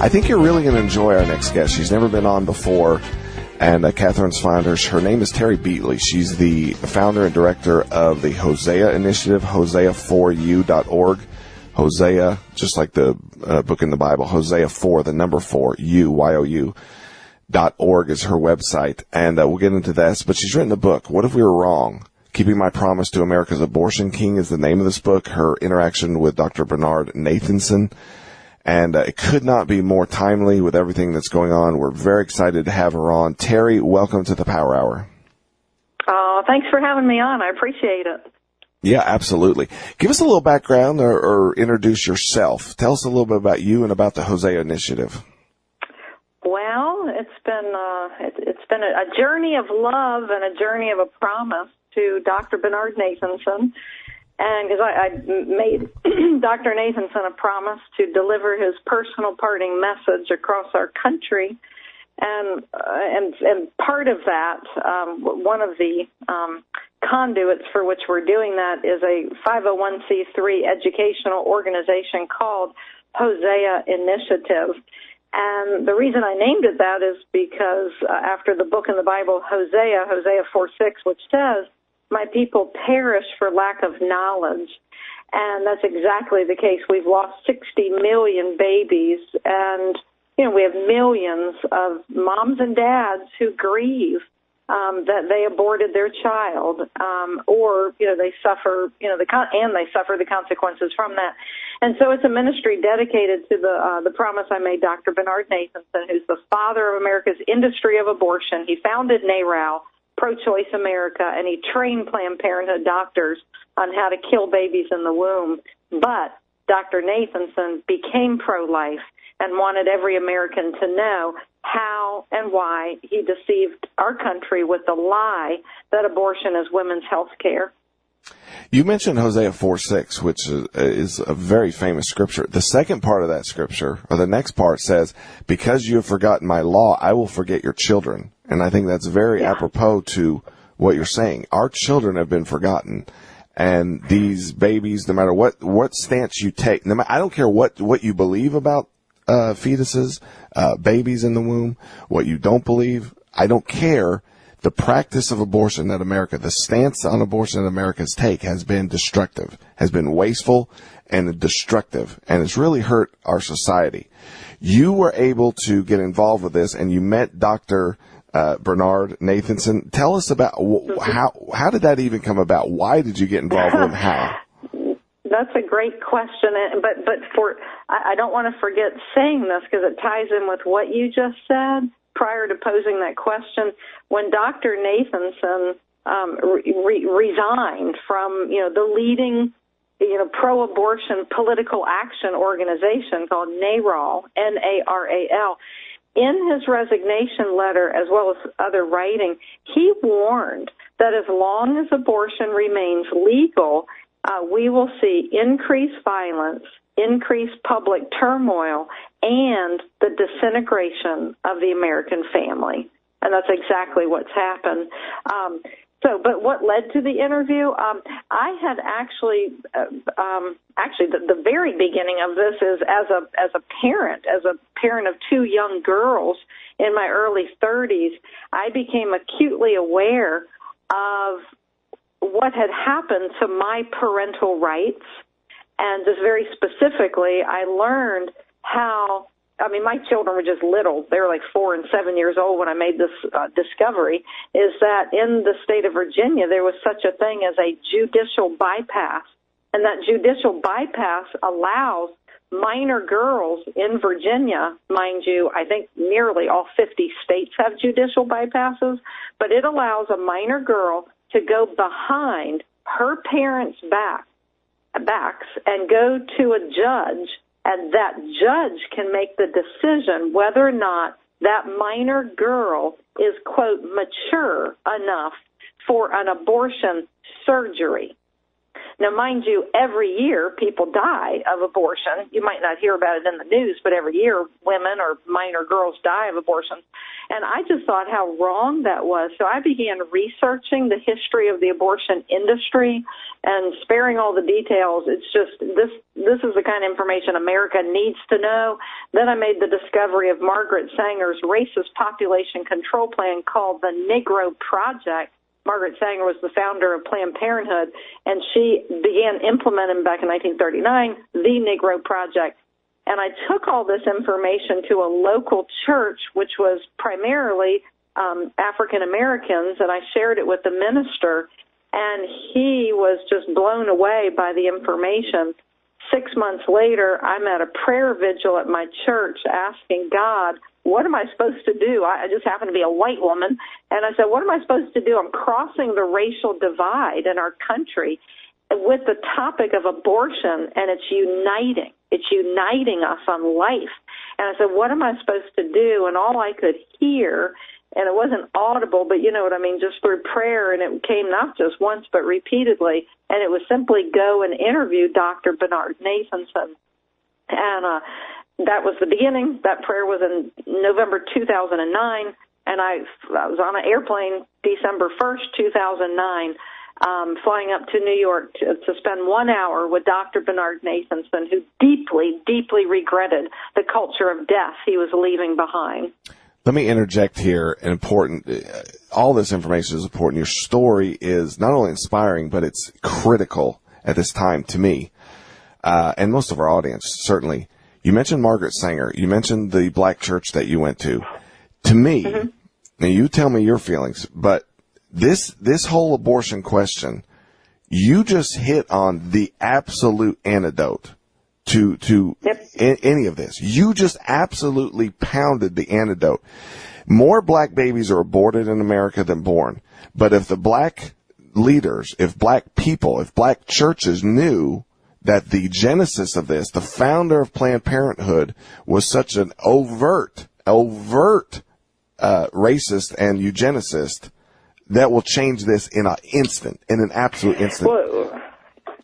I think you're really going to enjoy our next guest. She's never been on before, and Catherine's founder. Her name is Terry Beatley. She's the founder and director of the Hosea Initiative, hosea4u.org. Hosea, just like the book in the Bible, Hosea 4, the number 4, YOU.org is her website, and we'll get into this. But she's written a book, What If We Were Wrong? Keeping My Promise to America's Abortion King is the name of this book, her interaction with Dr. Bernard Nathanson. And it could not be more timely with everything that's going on. We're very excited to have her on. Terry, welcome to the Power Hour. Oh, thanks for having me on. I appreciate it. Yeah, absolutely. Give us a little background or introduce yourself. Tell us a little bit about you and about the Hosea Initiative. Well, it's been a journey of love and a journey of a promise to Dr. Bernard Nathanson. And because I made Dr. Nathanson a promise to deliver his personal parting message across our country. And part of that, one of the conduits for which we're doing that is a 501c3 educational organization called Hosea Initiative. And the reason I named it that is because after the book in the Bible, Hosea 4:6, which says, "My people perish for lack of knowledge." And that's exactly the case. We've lost 60 million babies, and we have millions of moms and dads who grieve that they aborted their child, or they suffer they suffer the consequences from that. And so it's a ministry dedicated to the promise I made Dr. Bernard Nathanson, who's the father of America's industry of abortion. He founded NARAL, Pro-Choice America, and he trained Planned Parenthood doctors on how to kill babies in the womb. But Dr. Nathanson became pro-life and wanted every American to know how and why he deceived our country with the lie that abortion is women's health care. You mentioned Hosea 4:6, which is a very famous scripture. The second part of that scripture, or the next part, says, "Because you have forgotten my law, I will forget your children." And I think that's very apropos to what you're saying. Our children have been forgotten. And these babies, no matter what stance you take, I don't care what you believe about fetuses, babies in the womb, what you don't believe, I don't care. The practice of abortion that the stance on abortion that Americans take has been destructive, has been wasteful and destructive, and it's really hurt our society. You were able to get involved with this, and you met Dr. Bernard Nathanson. Tell us about how did that even come about? Why did you get involved with him? How? That's a great question, but I don't want to forget saying this because it ties in with what you just said prior to posing that question. When Dr. Nathanson resigned from the leading pro-abortion political action organization called NARAL, NARAL, in his resignation letter, as well as other writing, he warned that as long as abortion remains legal, we will see increased violence, increased public turmoil, and the disintegration of the American family. And that's exactly what's happened. But what led to the interview? I had actually the very beginning of this is as a parent of two young girls in my early 30s. I became acutely aware of what had happened to my parental rights, and just very specifically, I learned how. My children were just little. They were like 4 and 7 years old when I made this discovery, is that in the state of Virginia, there was such a thing as a judicial bypass. And that judicial bypass allows minor girls in Virginia, mind you, I think nearly all 50 states have judicial bypasses, but it allows a minor girl to go behind her parents' backs and go to a judge, and that judge can make the decision whether or not that minor girl is, quote, mature enough for an abortion surgery. Now, mind you, every year people die of abortion. You might not hear about it in the news, but every year women or minor girls die of abortion. And I just thought how wrong that was. So I began researching the history of the abortion industry and sparing all the details. It's just this is the kind of information America needs to know. Then I made the discovery of Margaret Sanger's racist population control plan called the Negro Project. Margaret Sanger was the founder of Planned Parenthood, and she began implementing back in 1939 the Negro Project. And I took all this information to a local church, which was primarily African Americans, and I shared it with the minister, and he was just blown away by the information. 6 months later, I'm at a prayer vigil at my church asking God, what am I supposed to do? I just happen to be a white woman, and I said, what am I supposed to do? I'm crossing the racial divide in our country with the topic of abortion, and it's uniting. It's uniting us on life. And I said, what am I supposed to do? And all I could hear, and it wasn't audible, but you know what I mean, just through prayer, and it came not just once but repeatedly, and it was simply go and interview Dr. Bernard Nathanson. And that was the beginning. That prayer was in November 2009, and I was on an airplane December 1st, 2009, flying up to New York to spend 1 hour with Dr. Bernard Nathanson, who deeply, deeply regretted the culture of death he was leaving behind. Let me interject here. All this information is important. Your story is not only inspiring, but it's critical at this time to me, and most of our audience, certainly. You mentioned Margaret Sanger. You mentioned the black church that you went to. To me, now you tell me your feelings, but this whole abortion question, you just hit on the absolute antidote to any of this. You just absolutely pounded the antidote. More black babies are aborted in America than born. But if the black leaders, if black people, if black churches knew that the genesis of this, the founder of Planned Parenthood, was such an overt racist and eugenicist, that will change this in an absolute instant. Well,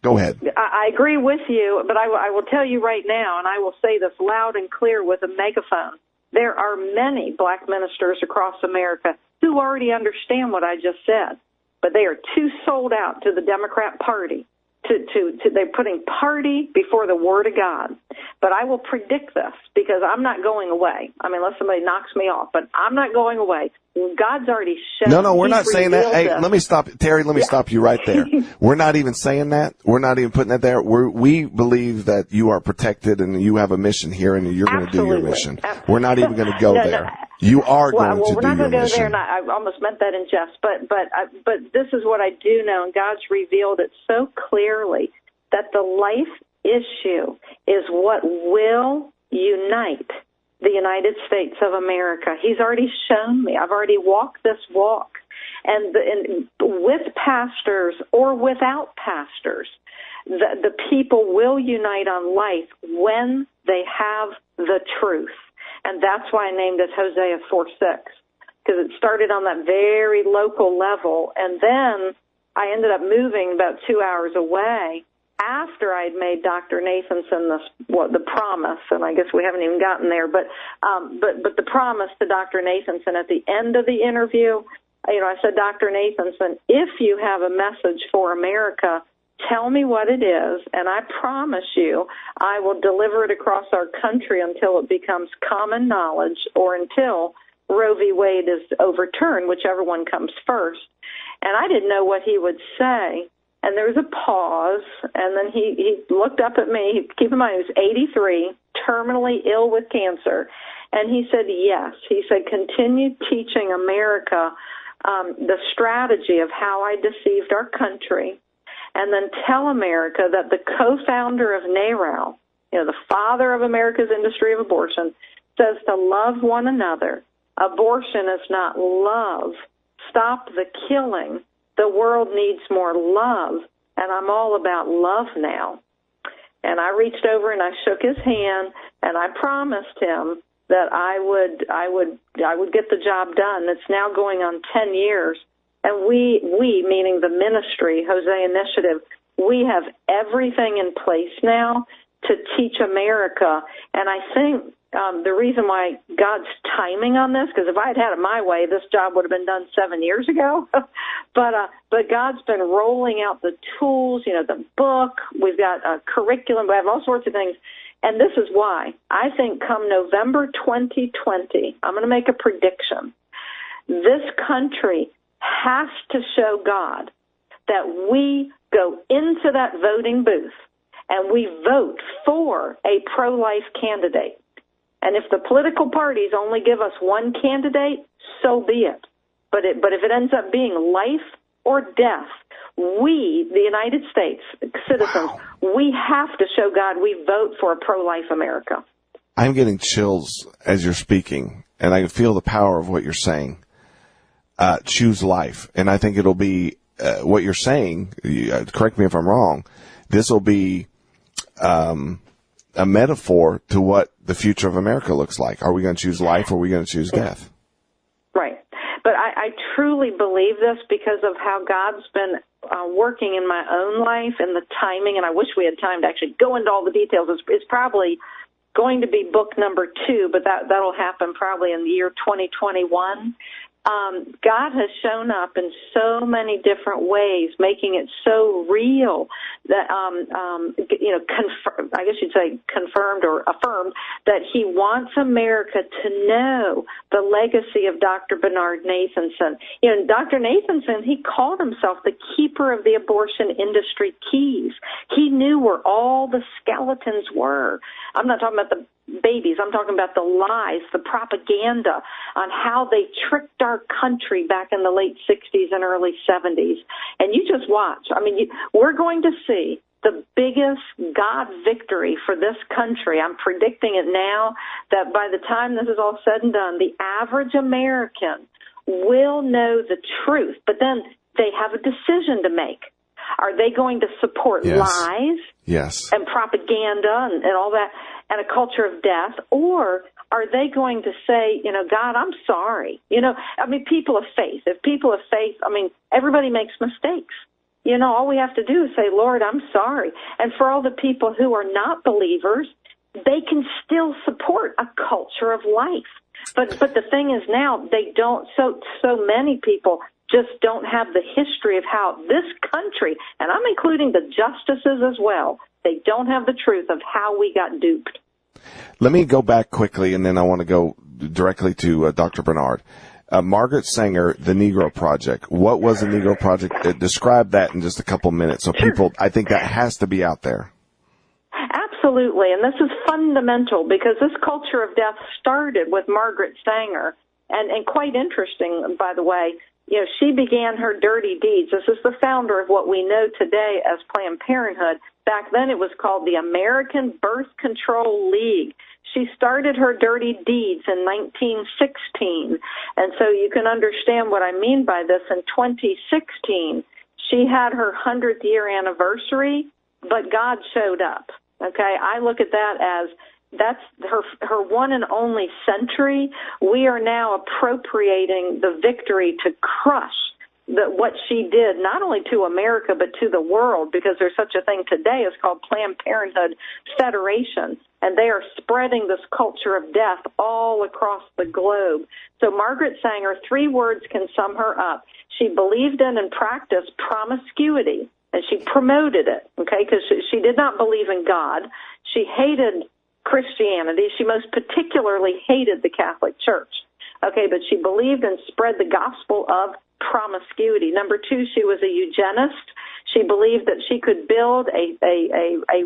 go ahead. I agree with you, but I will tell you right now, and I will say this loud and clear with a megaphone, there are many black ministers across America who already understand what I just said, but they are too sold out to the Democrat Party. They're putting party before the Word of God. But I will predict this because I'm not going away. I mean, unless somebody knocks me off, but I'm not going away. God's already shown. No, we're not saying that. Hey, let me stop, Terry. Let me stop you right there. We're not even saying that. We're not even putting that there. We believe that you are protected and you have a mission here, and you're going to do your mission. Absolutely. We're not even going to go there. You are going to do your mission. We're not going to go there, and I almost meant that in jest. But this is what I do know, and God's revealed it so clearly that the life issue is what will unite the United States of America. He's already shown me. I've already walked this walk. And with pastors or without pastors, the people will unite on life when they have the truth. And that's why I named it Hosea 4:6, because it started on that very local level. And then I ended up moving about 2 hours away after I'd made Dr. Nathanson the promise, and I guess we haven't even gotten there, but the promise to Dr. Nathanson at the end of the interview, I said, Dr. Nathanson, if you have a message for America, tell me what it is, and I promise you I will deliver it across our country until it becomes common knowledge or until Roe v. Wade is overturned, whichever one comes first. And I didn't know what he would say. And there was a pause, and then he looked up at me. Keep in mind, he was 83, terminally ill with cancer. And he said, yes. He said, continue teaching America the strategy of how I deceived our country, and then tell America that the co-founder of NARAL, the father of America's industry of abortion, says to love one another. Abortion is not love. Stop the killing. The world needs more love, and I'm all about love now. And I reached over and I shook his hand, and I promised him that I would get the job done. It's now going on 10 years. And we, meaning the ministry, Hosea Initiative, we have everything in place now to teach America. And I think the reason why God's timing on this, because if I had had it my way, this job would have been done 7 years ago. But God's been rolling out the tools, the book. We've got a curriculum. We have all sorts of things. And this is why. I think come November 2020, I'm going to make a prediction. This country has to show God that we go into that voting booth and we vote for a pro-life candidate. And if the political parties only give us one candidate, so be it. But if it ends up being life or death, we, the United States citizens, we have to show God we vote for a pro-life America. I'm getting chills as you're speaking, and I can feel the power of what you're saying. Choose life. And I think it'll be what you're saying, correct me if I'm wrong, this will be a metaphor to what the future of America looks like. Are we going to choose life or are we going to choose death? Right. But I truly believe this because of how God's been working in my own life and the timing, and I wish we had time to actually go into all the details. It's probably going to be book number 2, but that'll happen probably in the year 2021. God has shown up in so many different ways, making it so real that, I guess you'd say confirmed or affirmed that he wants America to know the legacy of Dr. Bernard Nathanson. Dr. Nathanson, he called himself the keeper of the abortion industry keys. He knew where all the skeletons were. I'm not talking about the babies. I'm talking about the lies, the propaganda on how they tricked our country back in the late 60s and early 70s. And you just watch. We're going to see the biggest God victory for this country. I'm predicting it now that by the time this is all said and done, the average American will know the truth. But then they have a decision to make. Are they going to support lies and propaganda and all that and a culture of death? Or are they going to say, God, I'm sorry? People of faith. If people of faith, everybody makes mistakes. All we have to do is say, Lord, I'm sorry. And for all the people who are not believers, they can still support a culture of life. But the thing is now they don't, so many people just don't have the history of how this country, and I'm including the justices as well, they don't have the truth of how we got duped. Let me go back quickly, and then I want to go directly to Dr. Bernard. Margaret Sanger, the Negro Project. What was the Negro Project? Describe that in just a couple minutes. So people, I think that has to be out there. Absolutely, and this is fundamental because this culture of death started with Margaret Sanger, and quite interesting, by the way. She began her dirty deeds. This is the founder of what we know today as Planned Parenthood. Back then it was called the American Birth Control League. She started her dirty deeds in 1916. And so you can understand what I mean by this. In 2016, she had her 100th year anniversary, but God showed up. Okay, I look at that as that's her one and only century. We are now appropriating the victory to crush what she did, not only to America, but to the world, because there's such a thing today. It's called Planned Parenthood Federation, and they are spreading this culture of death all across the globe. So Margaret Sanger, 3 words can sum her up. She believed in and practiced promiscuity, and she promoted it, okay, because she did not believe in God. She hated Christianity. She most particularly hated the Catholic Church. Okay, but she believed and spread the gospel of promiscuity. Number 2, she was a eugenist. She believed that she could build a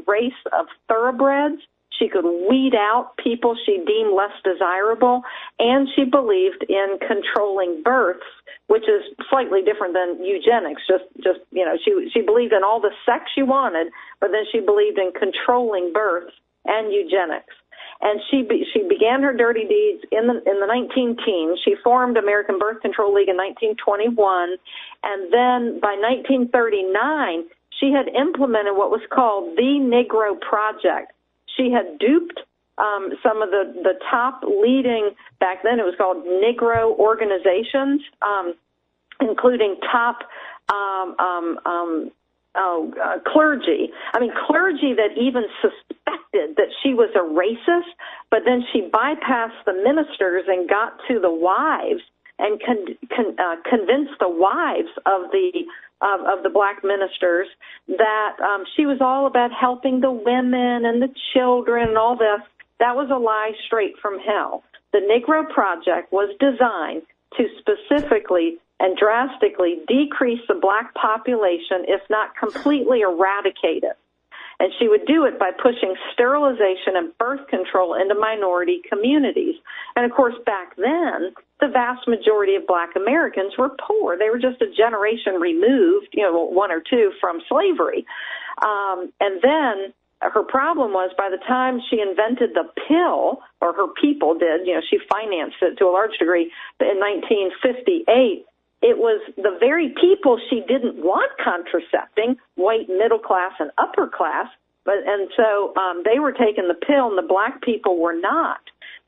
race of thoroughbreds. She could weed out people she deemed less desirable, and she believed in controlling births, which is slightly different than eugenics. She believed in all the sex she wanted, but then she believed in controlling births and eugenics. And she began her dirty deeds in the 19-teens. She formed American Birth Control League in 1921, and then by 1939, she had implemented what was called the Negro Project. She had duped some of the top leading, back then it was called Negro organizations, including top clergy. Clergy that even suspected suspected that she was a racist, but then she bypassed the ministers and got to the wives and convinced the wives of the black ministers that she was all about helping the women and the children and all this. That was a lie straight from hell. The Negro Project was designed to specifically and drastically decrease the black population, if not completely eradicate it. And she would do it by pushing sterilization and birth control into minority communities. And, of course, back then, the vast majority of black Americans were poor. They were just a generation removed, one or two, from slavery. And then her problem was by the time she invented the pill, or her people did, she financed it to a large degree, in 1958, it was the very people she didn't want contracepting, white, middle class, and upper class, so they were taking the pill and the black people were not.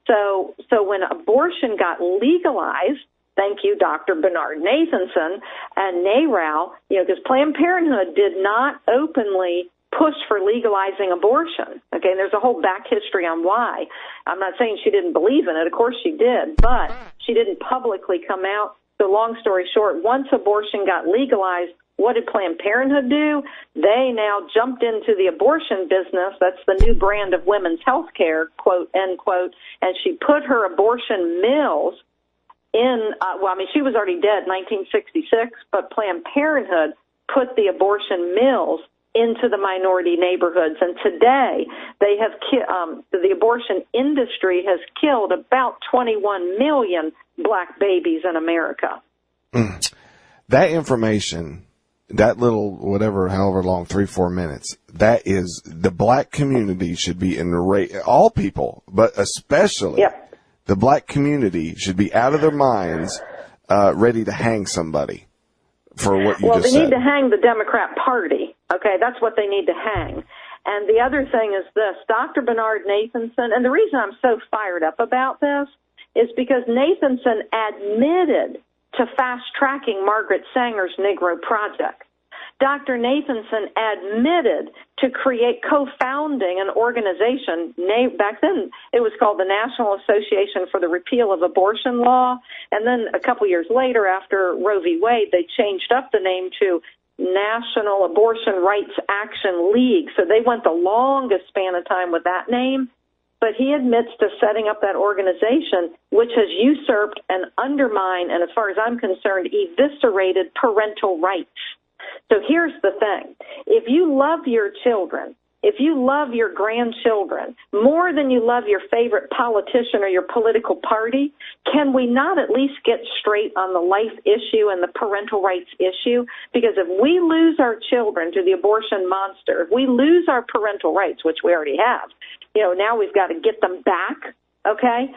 So when abortion got legalized, thank you, Dr. Bernard Nathanson and NARAL, because Planned Parenthood did not openly push for legalizing abortion. Okay, and there's a whole back history on why. I'm not saying she didn't believe in it. Of course she did, but she didn't publicly come out. So long story short, once abortion got legalized, what did Planned Parenthood do? They now jumped into the abortion business. That's the new brand of women's health care, quote, end quote. And she put her abortion mills in, she was already dead in 1966, but Planned Parenthood put the abortion mills into the minority neighborhoods. And today, they have the abortion industry has killed about 21 million black babies in America. That information, that little, however long, 3-4 minutes, that is, the black community should be enraged. All people, but especially the black community should be out of their minds, ready to hang somebody for what you just said. Well, they need to hang the Democrat Party. Okay, that's what they need to hang. And the other thing is this, Dr. Bernard Nathanson, and the reason I'm so fired up about this is because Nathanson admitted to fast-tracking Margaret Sanger's Negro Project. Dr. Nathanson admitted to co-founding an organization. Back then, it was called the National Association for the Repeal of Abortion Law. And then a couple years later, after Roe v. Wade, they changed up the name to National Abortion Rights Action League. So they went the longest span of time with that name. But he admits to setting up that organization, which has usurped and undermined, and as far as I'm concerned, eviscerated parental rights. So here's the thing. If you love your children, if you love your grandchildren more than you love your favorite politician or your political party, can we not at least get straight on the life issue and the parental rights issue? Because if we lose our children to the abortion monster, if we lose our parental rights, which we already have, now we've got to get them back, okay?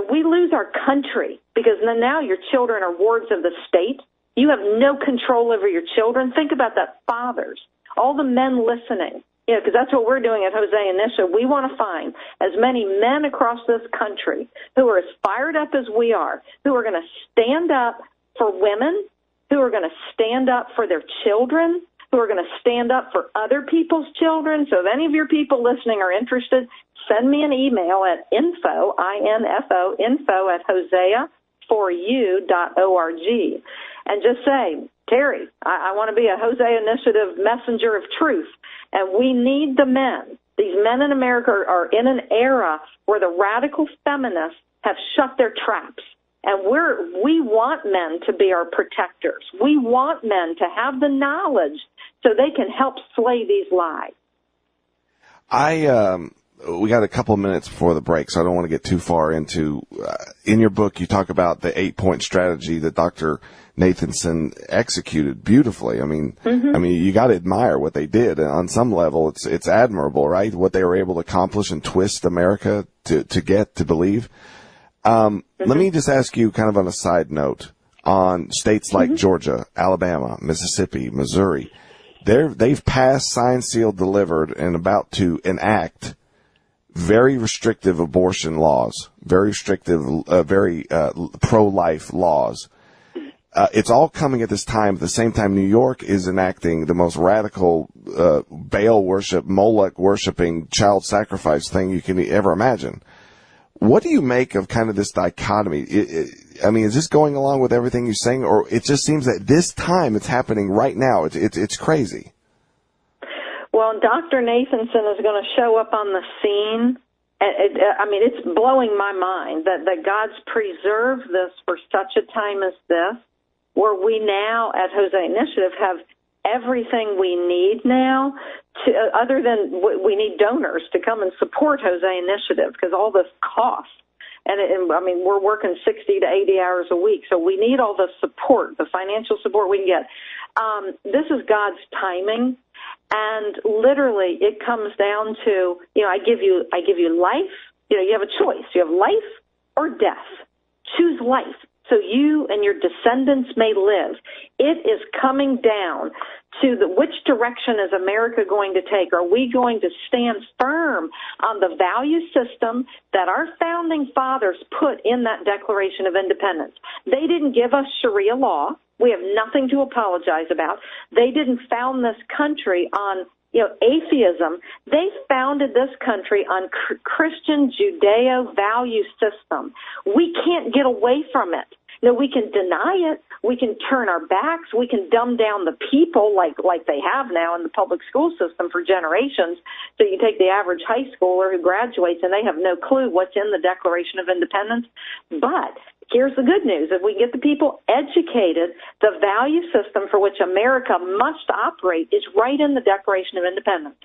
We lose our country because then now your children are wards of the state. You have no control over your children. Think about that, fathers, all the men listening, because that's what we're doing at Hosea Initiative. We want to find as many men across this country who are as fired up as we are, who are going to stand up for women, who are going to stand up for their children, who are going to stand up for other people's children. So if any of your people listening are interested, send me an email at info at hosea4u.org. And just say, Terry, I want to be a Hosea Initiative messenger of truth. And we need the men. These men in America are in an era where the radical feminists have shut their traps. And we want men to be our protectors. We want men to have the knowledge so they can help slay these lies. We got a couple of minutes before the break, so I don't want to get too far into. In your book, you talk about the 8-point strategy that Dr. Nathanson executed beautifully. I mean, you got to admire what they did. And on some level, it's admirable, right? What they were able to accomplish and twist America to believe. Let me just ask you, kind of on a side note, on states like Georgia, Alabama, Mississippi, Missouri. They've passed, signed, sealed, delivered, and about to enact very restrictive abortion laws, very restrictive, very pro-life laws. it's all coming at this time. At the same time, New York is enacting the most radical Baal worship, Moloch worshiping, child sacrifice thing you can ever imagine. What do you make of kind of this dichotomy? I mean, is this going along with everything you're saying, or it just seems that this time it's happening right now? It's crazy. Well, Dr. Nathanson is going to show up on the scene. It's blowing my mind that God's preserved this for such a time as this, where we now at Hosea Initiative have everything we need now, other than we need donors to come and support Hosea Initiative, because all this costs. And we're working 60 to 80 hours a week, so we need all the support, the financial support we can get. This is God's timing, and literally it comes down to, I give you life. You have a choice. You have life or death. Choose life, so you and your descendants may live. It is coming down to which direction is America going to take? Are we going to stand firm on the value system that our founding fathers put in that Declaration of Independence? They didn't give us Sharia law. We have nothing to apologize about. They didn't found this country on atheism. They founded this country on Christian Judeo value system. We can't get away from it. We can deny it. We can turn our backs. We can dumb down the people like they have now in the public school system for generations. So you take the average high schooler who graduates and they have no clue what's in the Declaration of Independence. But here's the good news. If we get the people educated, the value system for which America must operate is right in the Declaration of Independence.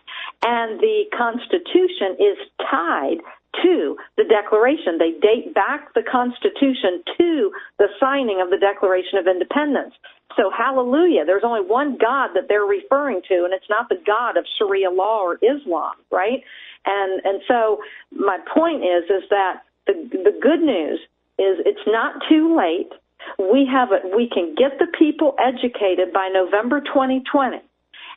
And the Constitution is tied to the Declaration. They date back the Constitution to the signing of the Declaration of Independence. So hallelujah, there's only one God that they're referring to, and it's not the God of Sharia law or Islam, right? And so my point is that the good news is it's not too late. We can get the people educated by November 2020.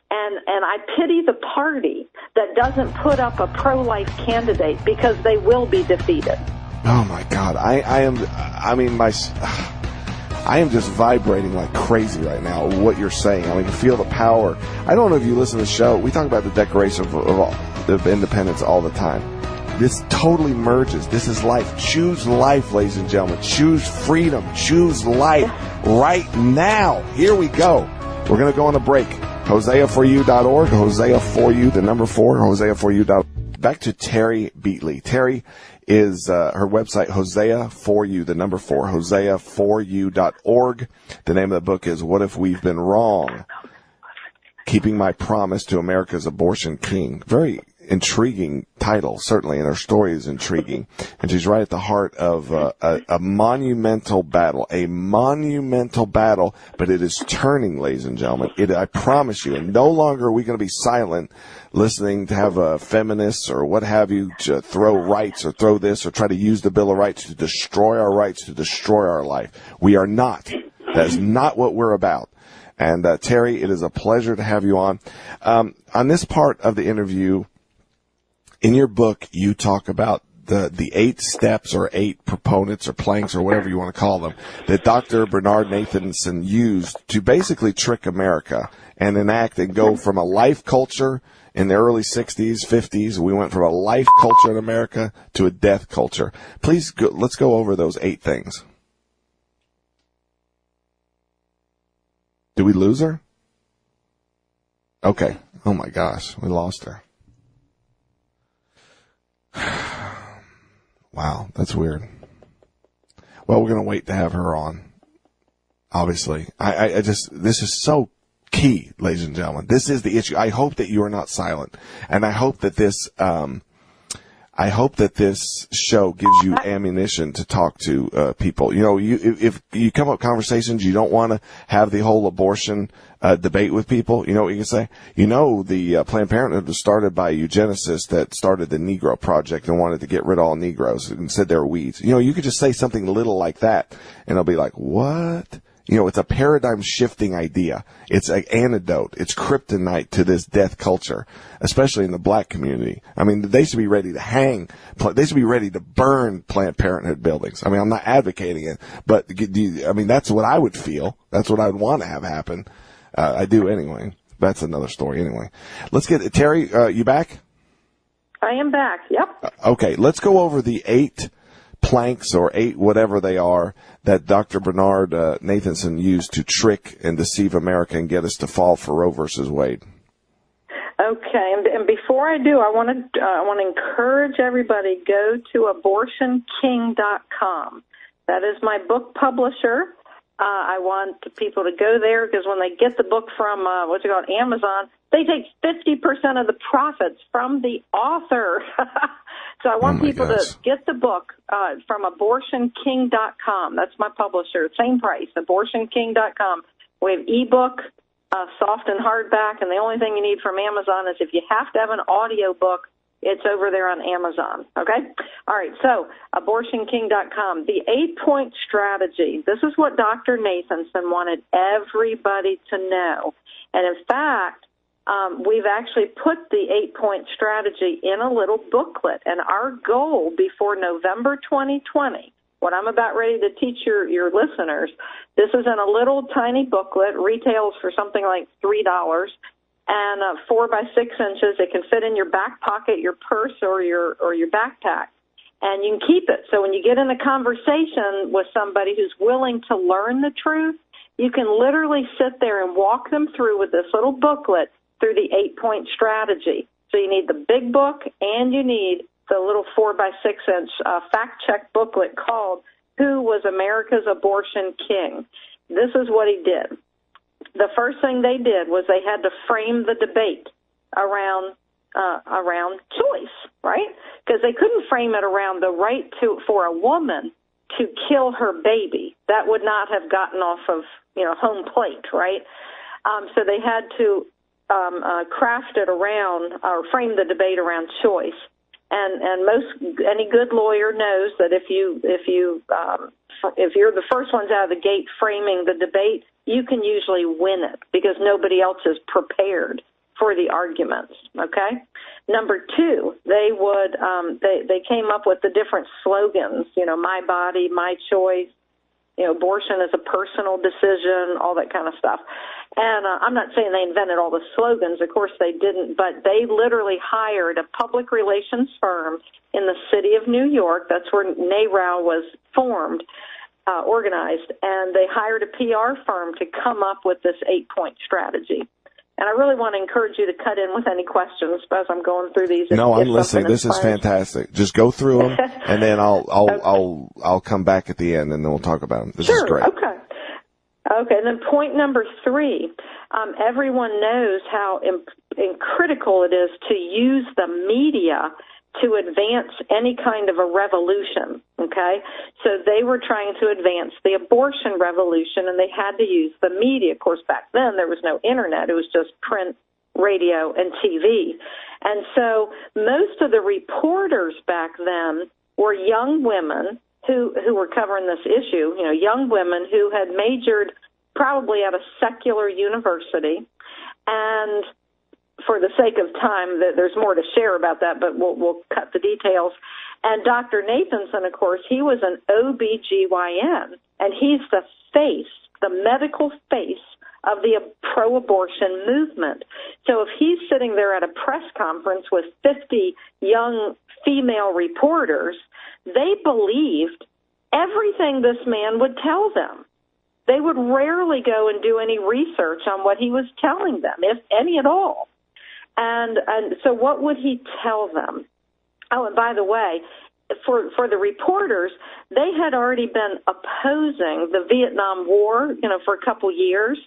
And I pity the party that doesn't put up a pro-life candidate, because they will be defeated. Oh my God. I am just vibrating like crazy right now, what you're saying. I mean, feel the power. I don't know if you listen to the show. We talk about the Declaration of Independence all the time. This totally merges. This is life. Choose life, ladies and gentlemen. Choose freedom. Choose life right now. Here we go. We're going to go on a break. HoseaForYou.org, Hosea for you, the number 4, HoseaForYou.org. Back to Terry Beatley. Terry is her website, Hosea for you, the number 4, HoseaForYou.org. The name of the book is What If We've Been Wrong? Keeping My Promise to America's Abortion King. Very intriguing title, certainly, and her story is intriguing. And she's right at the heart of a monumental battle, but it is turning, ladies and gentlemen. I promise you, and no longer are we going to be silent listening to have feminists or what have you to throw rights or throw this or try to use the Bill of Rights to destroy our rights, to destroy our life. We are not. That is not what we're about. And Terry, it is a pleasure to have you on. On this part of the interview, in your book, you talk about the 8 steps or 8 proponents or planks or whatever you want to call them that Dr. Bernard Nathanson used to basically trick America and enact and go from a life culture in the early 60s, 50s. We went from a life culture in America to a death culture. Please, let's go over those 8 things. Did we lose her? Okay. Oh my gosh, we lost her. Wow, that's weird. Well, we're going to wait to have her on. Obviously, this is so key, ladies and gentlemen. This is the issue. I hope that you are not silent, and I hope that this show gives you ammunition to talk to people. If you come up with conversations, you don't want to have the whole abortion debate with people. You know what you can say? The Planned Parenthood was started by a eugenicist that started the Negro Project and wanted to get rid of all Negroes and said they were weeds. You could just say something little like that, and they'll be like, what? it's a paradigm shifting idea. It's an antidote. It's kryptonite to this death culture, especially in the black community. I mean, they should be ready to hang. They should be ready to burn Planned Parenthood buildings. I mean, I'm not advocating it, but that's what I would feel. That's what I would want to have happen. I do anyway. That's another story anyway. Let's get Terry. You back? I am back. Yep. Okay. Let's go over the 8 planks or 8 whatever they are that Dr. Bernard Nathanson used to trick and deceive America and get us to fall for Roe versus Wade. Okay, and before I do, I want to encourage everybody, go to abortionking.com. That is my book publisher. I want people to go there because when they get the book from Amazon, they take 50% of the profits from the author. So I want people to get the book from abortionking.com. That's my publisher. Same price, abortionking.com. We have ebook, soft and hardback, and the only thing you need from Amazon is if you have to have an audio book, it's over there on Amazon, okay? All right, so abortionking.com. The 8-point strategy, this is what Dr. Nathanson wanted everybody to know. And in fact, we've actually put the 8-point strategy in a little booklet. And our goal before November 2020, what I'm about ready to teach your listeners, this is in a little tiny booklet, retails for something like $3. And 4 by 6 inches. It can fit in your back pocket, your purse, or your backpack, and you can keep it. So when you get in a conversation with somebody who's willing to learn the truth, you can literally sit there and walk them through with this little booklet through the 8-point strategy. So you need the big book and you need the little 4 by 6 inch fact check booklet called "Who Was America's Abortion King?" This is what he did. The first thing they did was they had to frame the debate around choice, right? Because they couldn't frame it around the right for a woman to kill her baby. That would not have gotten off of home plate, right? So they had to craft it around or frame the debate around choice. And any good lawyer knows that if you're the first ones out of the gate framing the debate, you can usually win it because nobody else is prepared for the arguments. Okay. Number 2, they came up with the different slogans. My body, my choice. Abortion is a personal decision, all that kind of stuff. And I'm not saying they invented all the slogans. Of course they didn't, but they literally hired a public relations firm in the city of New York. That's where NARAL was formed, organized. And they hired a PR firm to come up with this 8-point strategy. And I really want to encourage you to cut in with any questions as I'm going through these. No, I'm listening. This is fantastic. Just go through them, and then I'll come back at the end, and then we'll talk about them. This is great. Okay. And then point number 3, everyone knows how critical it is to use the media to advance any kind of a revolution, okay? So they were trying to advance the abortion revolution, and they had to use the media. Of course, back then there was no internet. It was just print, radio, and TV. And so most of the reporters back then were young women who were covering this issue, young women who had majored probably at a secular university. And for the sake of time, there's more to share about that, but we'll cut the details. And Dr. Nathanson, of course, he was an OBGYN, and he's the medical face of the pro-abortion movement. So if he's sitting there at a press conference with 50 young female reporters, they believed everything this man would tell them. They would rarely go and do any research on what he was telling them, if any at all. And so what would he tell them? Oh, and by the way, for the reporters, they had already been opposing the Vietnam War, for a couple years.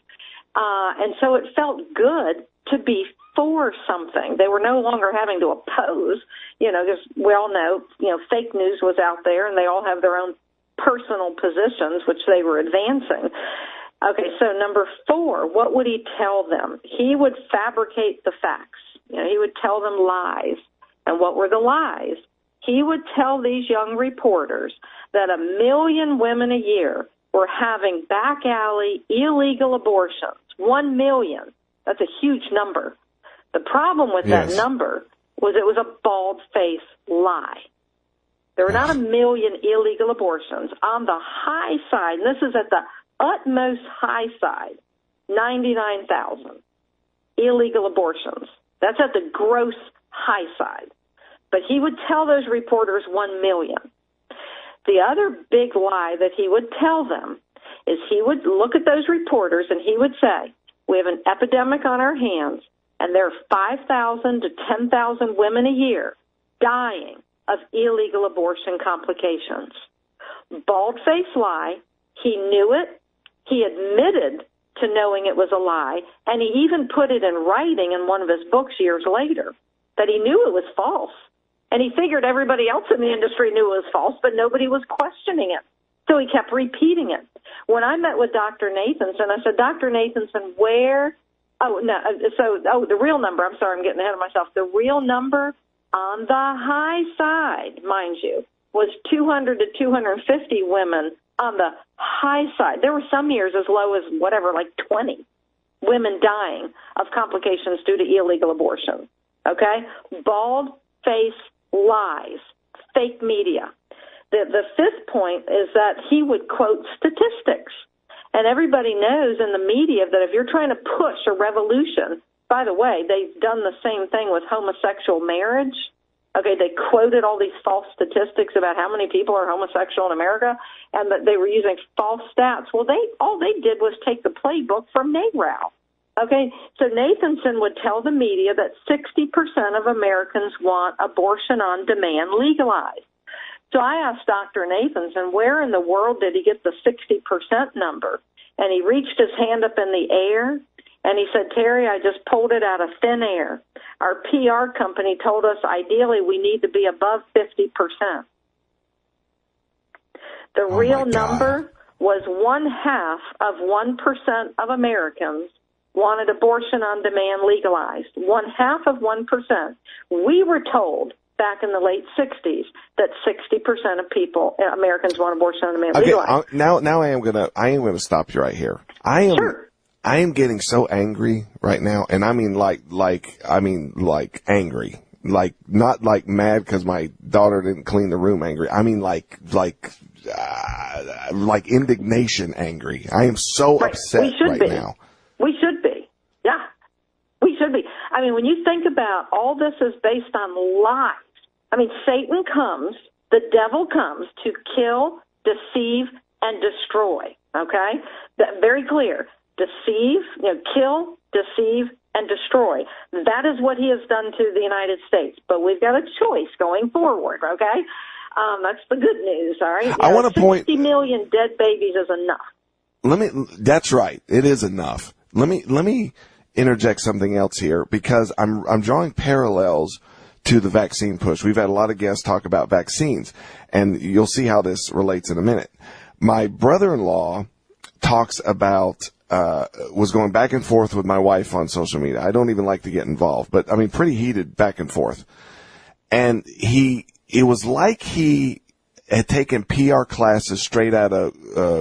And so it felt good to be for something. They were no longer having to oppose, because we all know, fake news was out there and they all have their own personal positions, which they were advancing. Okay, so number 4, what would he tell them? He would fabricate the facts. He would tell them lies. And what were the lies? He would tell these young reporters that 1 million women a year were having back alley illegal abortions. 1 million. That's a huge number. The problem with that number was it was a bald-faced lie. There were not 1 million illegal abortions. On the high side, and this is at the utmost high side, 99,000 illegal abortions. That's at the gross high side. But he would tell those reporters 1 million. The other big lie that he would tell them is he would look at those reporters and he would say, we have an epidemic on our hands, and there are 5,000 to 10,000 women a year dying of illegal abortion complications. Bald-faced lie. He knew it. He admitted to knowing it was a lie, and he even put it in writing in one of his books years later that he knew it was false. And he figured everybody else in the industry knew it was false, but nobody was questioning it. So he kept repeating it. When I met with Dr. Nathanson, I said, Dr. Nathanson, the real number, I'm sorry, I'm getting ahead of myself. The real number on the high side, mind you, was 200 to 250 women on the high side. There were some years as low as like 20 women dying of complications due to illegal abortion. Okay? Bald-faced lies, fake media. The fifth point is that he would quote statistics. And everybody knows in the media that if you're trying to push a revolution, by the way, they've done the same thing with homosexual marriage. Okay, they quoted all these false statistics about how many people are homosexual in America, and that they were using false stats. Well, all they did was take the playbook from NARAL. Okay, so Nathanson would tell the media that 60% of Americans want abortion on demand legalized. So I asked Dr. Nathanson, where in the world did he get the 60% number? And he reached his hand up in the air, and he said, Terry, I just pulled it out of thin air. Our PR company told us ideally we need to be above 50%. The real number was 0.5% of Americans wanted abortion on demand legalized. 0.5%. We were told back in the late 60s that 60% of Americans want abortion on demand legalized. Now I am gonna stop you right here. I am getting so angry right now, and I mean like angry, like not like mad because my daughter didn't clean the room angry. I mean like indignation angry. I am so upset right now. We should be. Yeah, we should be. I mean, when you think about all this is based on lies. I mean, Satan comes, the devil comes to kill, deceive, and destroy. Okay? Very clear. Deceive, kill, deceive, and destroy. That is what he has done to the United States. But we've got a choice going forward, okay? That's the good news, all right? I want to point 60 million dead babies is enough. That's right. It is enough. Let me interject something else here, because I'm drawing parallels to the vaccine push. We've had a lot of guests talk about vaccines, and you'll see how this relates in a minute. My brother-in-law talks about was going back and forth with my wife on social media. I don't even like to get involved, but I mean, pretty heated back and forth. And it was like he had taken PR classes straight out of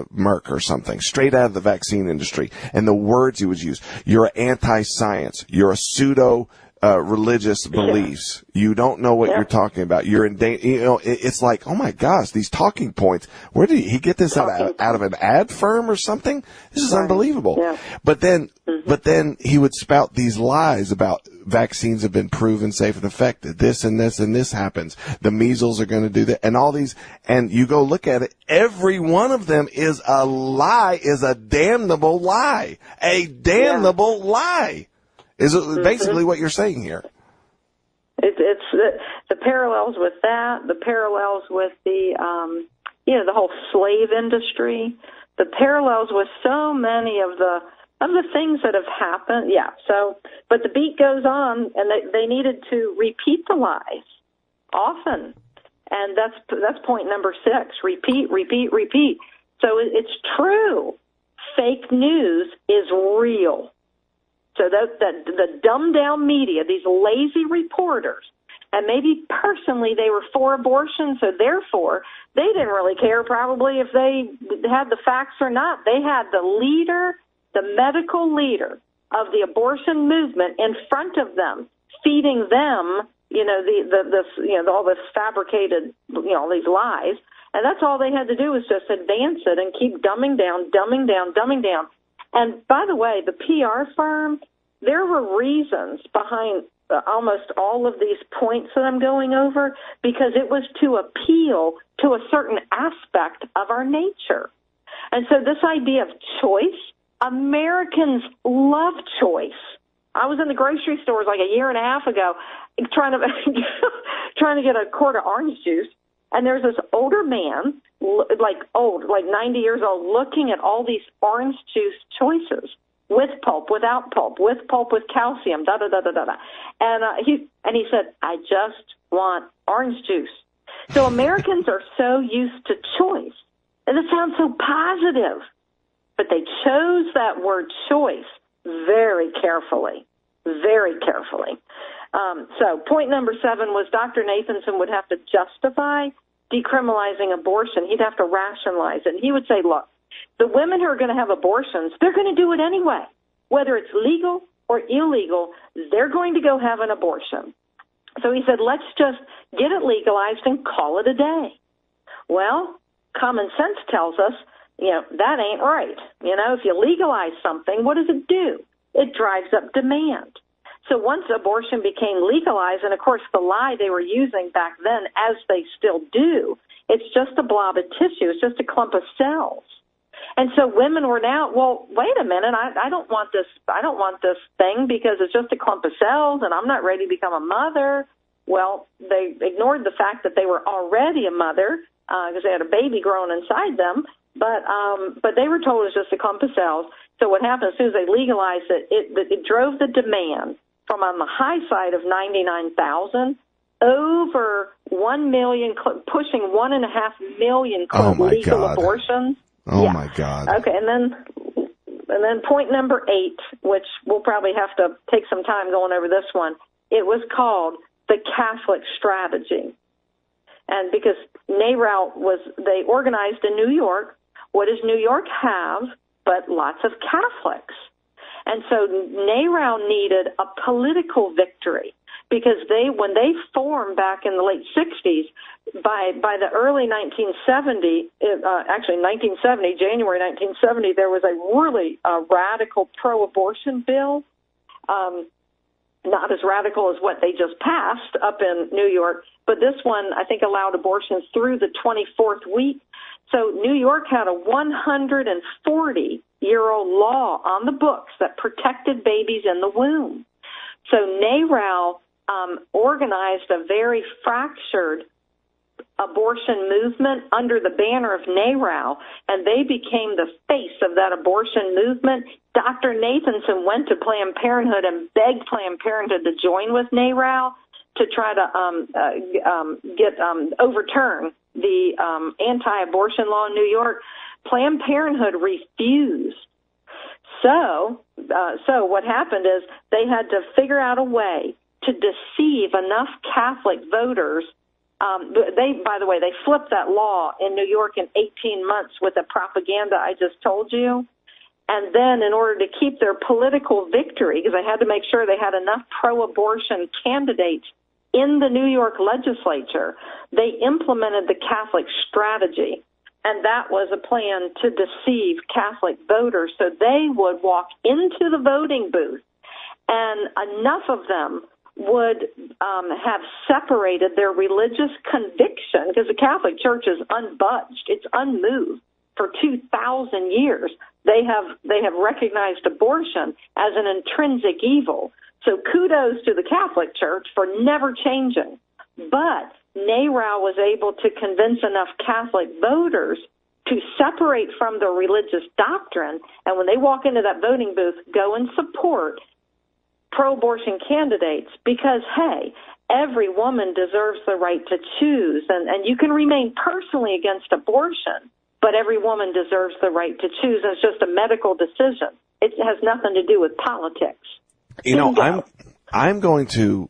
Merck or something, straight out of the vaccine industry. And the words he would use: you're anti-science, you're a pseudo religious beliefs. You don't know what you're talking about. You're in danger. It's like, oh my gosh, these talking points. Where did he get this out of an ad firm or something? This is unbelievable. Yeah. But then he would spout these lies about vaccines have been proven safe and effective. This and this and this happens. The measles are going to do that, and all these. And you go look at it. Every one of them is a lie. Is a damnable lie. A damnable lie. Is it basically what you're saying here? It's the parallels with that, the parallels with the the whole slave industry, the parallels with so many of the things that have happened. Yeah. So, but the beat goes on, and they needed to repeat the lies often, and that's point number 6. Repeat, repeat, repeat. So it's true. Fake news is real. So the dumbed-down media, these lazy reporters, and maybe personally they were for abortion, so therefore they didn't really care probably if they had the facts or not. They had the leader, the medical leader of the abortion movement in front of them, feeding them, all this fabricated, all these lies. And that's all they had to do was just advance it and keep dumbing down. And by the way, the PR firm, there were reasons behind almost all of these points that I'm going over, because it was to appeal to a certain aspect of our nature. And so this idea of choice, Americans love choice. I was in the grocery stores like a year and a half ago trying to get a quart of orange juice, and there's this older man, like 90 years old, looking at all these orange juice choices, with pulp, without pulp, with pulp, with calcium, da-da-da-da-da. And he said, I just want orange juice. So Americans are so used to choice, and it sounds so positive, but they chose that word choice very carefully, very carefully. So point number 7 was Dr. Nathanson would have to justify decriminalizing abortion. He'd have to rationalize it. And he would say, look, the women who are going to have abortions, they're going to do it anyway. Whether it's legal or illegal, they're going to go have an abortion. So he said, let's just get it legalized and call it a day. Well, common sense tells us, that ain't right. If you legalize something, what does it do? It drives up demand. So once abortion became legalized, and of course the lie they were using back then, as they still do, it's just a blob of tissue. It's just a clump of cells. And so women were now, well, wait a minute, I don't want this thing because it's just a clump of cells and I'm not ready to become a mother. Well, they ignored the fact that they were already a mother because they had a baby growing inside them, but they were told it's just a clump of cells. So what happened, as soon as they legalized it, it drove the demand from on the high side of 99,000 over 1 million, pushing 1.5 million legal abortions. Oh, yeah. My God. Okay, and then point number 8, which we'll probably have to take some time going over this one. It was called the Catholic strategy. And because they organized in New York. What does New York have but lots of Catholics? And so NARAL needed a political victory because when they formed back in the late 60s, by the early 1970, January 1970, there was a really radical pro-abortion bill, not as radical as what they just passed up in New York, but this one, I think, allowed abortions through the 24th week. So New York had a 140-year-old law on the books that protected babies in the womb. So NARAL organized a very fractured abortion movement under the banner of NARAL, and they became the face of that abortion movement. Dr. Nathanson went to Planned Parenthood and begged Planned Parenthood to join with NARAL to try to overturn the anti-abortion law in New York. Planned Parenthood refused. So what happened is they had to figure out a way to deceive enough Catholic voters. By the way, they flipped that law in New York in 18 months with the propaganda I just told you. And then in order to keep their political victory, because they had to make sure they had enough pro-abortion candidates in the New York legislature, they implemented the Catholic strategy. And that was a plan to deceive Catholic voters so they would walk into the voting booth and enough of them would have separated their religious conviction, because the Catholic Church is unbudged, it's unmoved for 2,000 years. They have recognized abortion as an intrinsic evil. So kudos to the Catholic Church for never changing. But NARAL was able to convince enough Catholic voters to separate from their religious doctrine, and when they walk into that voting booth, go and support pro-abortion candidates because, hey, every woman deserves the right to choose, and you can remain personally against abortion, but every woman deserves the right to choose. It's just a medical decision. It has nothing to do with politics. I'm going to,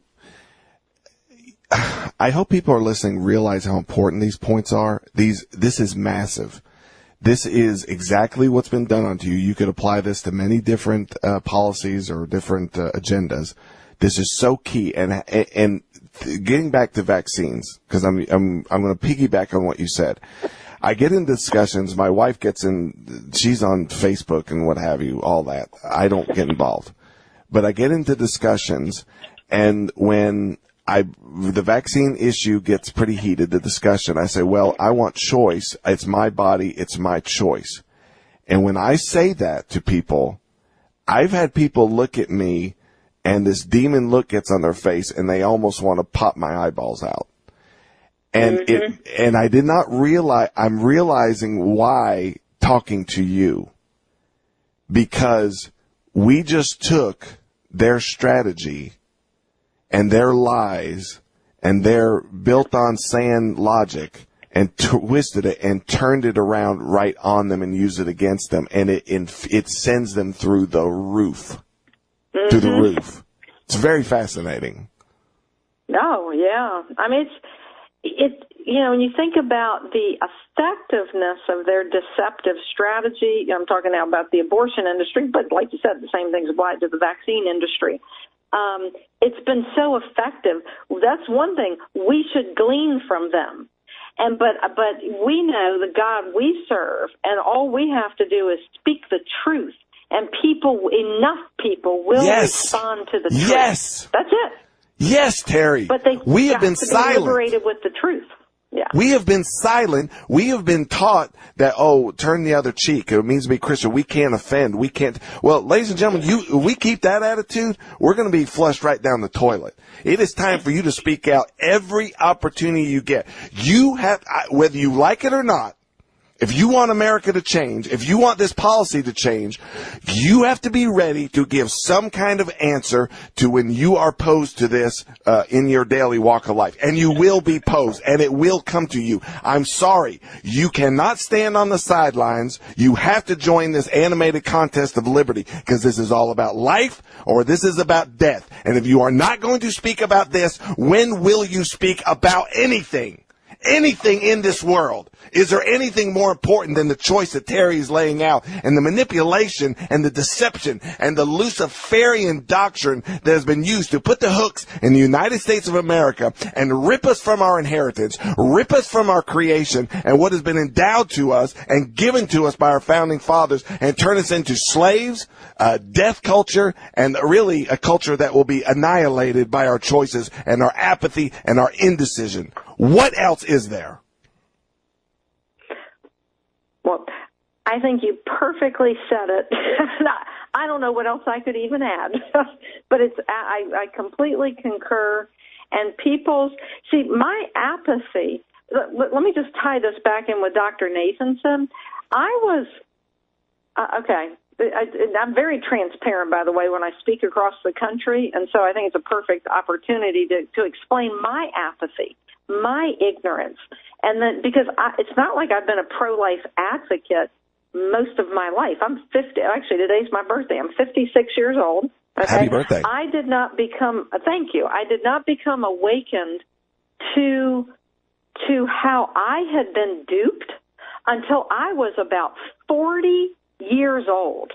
I hope people are listening realize how important these points are. This is massive. This is exactly what's been done onto you. You could apply this to many different policies or different agendas. This is so key. And getting back to vaccines, because I'm going to piggyback on what you said. I get in discussions. My wife gets in. She's on Facebook and what have you. All that. I don't get involved, but I get into discussions, and when the vaccine issue gets pretty heated, the discussion, I say, well, I want choice. It's my body. It's my choice. And when I say that to people, I've had people look at me and this demon look gets on their face and they almost want to pop my eyeballs out. And and I did not realize, I'm realizing why talking to you, because we just took their strategy and their lies and their built on sand logic and twisted it and turned it around right on them and used it against them. And it sends them through the roof, through the roof. It's very fascinating. Oh, yeah. I mean, when you think about the effectiveness of their deceptive strategy, I'm talking now about the abortion industry, but like you said, the same things apply to the vaccine industry. It's been so effective. That's one thing we should glean from them. But we know the God we serve, and all we have to do is speak the truth, and enough people will respond to the truth. Yes. That's it. Yes, Terry. But we have been to silent. be liberated with the truth. Yeah. We have been silent. We have been taught that, turn the other cheek. It means to be Christian. We can't offend. We can't. Well, ladies and gentlemen, if we keep that attitude, we're going to be flushed right down the toilet. It is time for you to speak out every opportunity you get. You have, whether you like it or not, if you want America to change, if you want this policy to change, you have to be ready to give some kind of answer to when you are posed to this in your daily walk of life. And you will be posed, and it will come to you. I'm sorry. You cannot stand on the sidelines. You have to join this animated contest of liberty, because this is all about life or this is about death. And if you are not going to speak about this, when will you speak about anything? Anything in this world? Is there anything more important than the choice that Terry is laying out, and the manipulation and the deception and the Luciferian doctrine that has been used to put the hooks in the United States of America and rip us from our inheritance, rip us from our creation and what has been endowed to us and given to us by our founding fathers, and turn us into slaves, death culture, and really a culture that will be annihilated by our choices and our apathy and our indecision? What else is there? Well, I think you perfectly said it. I don't know what else I could even add, but I completely concur. And my apathy, let me just tie this back in with Dr. Nathanson. I'm very transparent, by the way, when I speak across the country, and so I think it's a perfect opportunity to explain my apathy, my ignorance, and then because it's not like I've been a pro-life advocate most of my life. I'm 50. Actually, today's my birthday. I'm 56 years old. Okay? Happy birthday! I did not become. Thank you. I did not become awakened to how I had been duped until I was about 40 years old.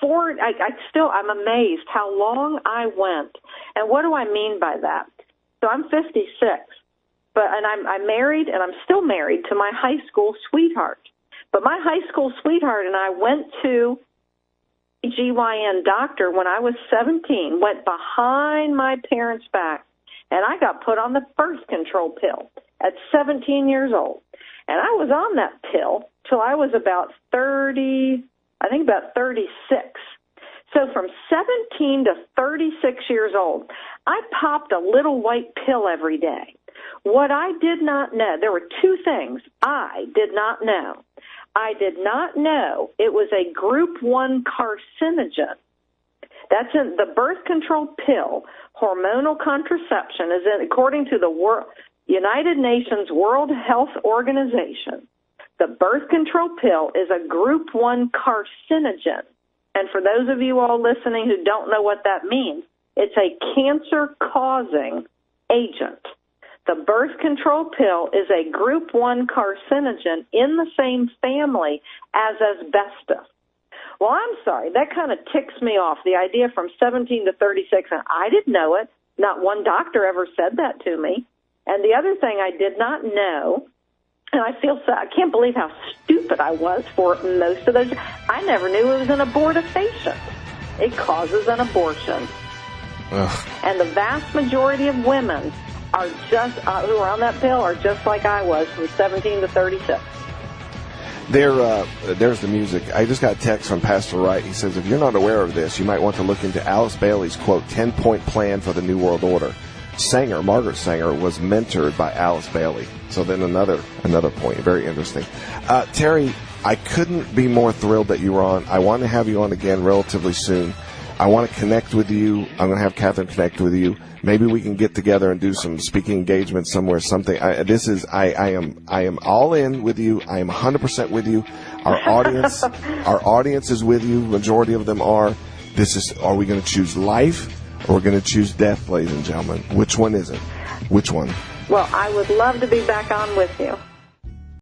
I'm amazed how long I went. And what do I mean by that? So I'm 56, and I'm married, and I'm still married to my high school sweetheart. But my high school sweetheart and I went to a GYN doctor when I was 17, went behind my parents' back, and I got put on the birth control pill at 17 years old. And I was on that pill till I was about 36. So from 17 to 36 years old, I popped a little white pill every day. What I did not know, there were two things I did not know. I did not know it was a group 1 carcinogen. That's in the birth control pill. Hormonal contraception is according to the United Nations World Health Organization. The birth control pill is a group 1 carcinogen. And for those of you all listening who don't know what that means, it's a cancer-causing agent. The birth control pill is a group 1 carcinogen in the same family as asbestos. Well, I'm sorry, that kind of ticks me off, the idea from 17 to 36, and I didn't know it. Not one doctor ever said that to me. And the other thing I did not know, and I feel so, I can't believe how stupid I was for most of those. I never knew it was an abortifacient. It causes an abortion. Ugh. And the vast majority of women are just who are on that pill are just like I was from 17 to 36. There's the music. I just got a text from Pastor Wright. He says, if you're not aware of this, you might want to look into Alice Bailey's, quote, 10-point plan for the New World Order. Margaret Sanger, was mentored by Alice Bailey. So then another point. Very interesting. Terry, I couldn't be more thrilled that you were on. I want to have you on again relatively soon. I want to connect with you. I'm going to have Catherine connect with you. Maybe we can get together and do some speaking engagements somewhere. Something. I am all in with you. I am 100% with you. Our audience is with you. Majority of them are. Are we going to choose life or we're going to choose death, ladies and gentlemen? Which one is it? Which one? Well, I would love to be back on with you.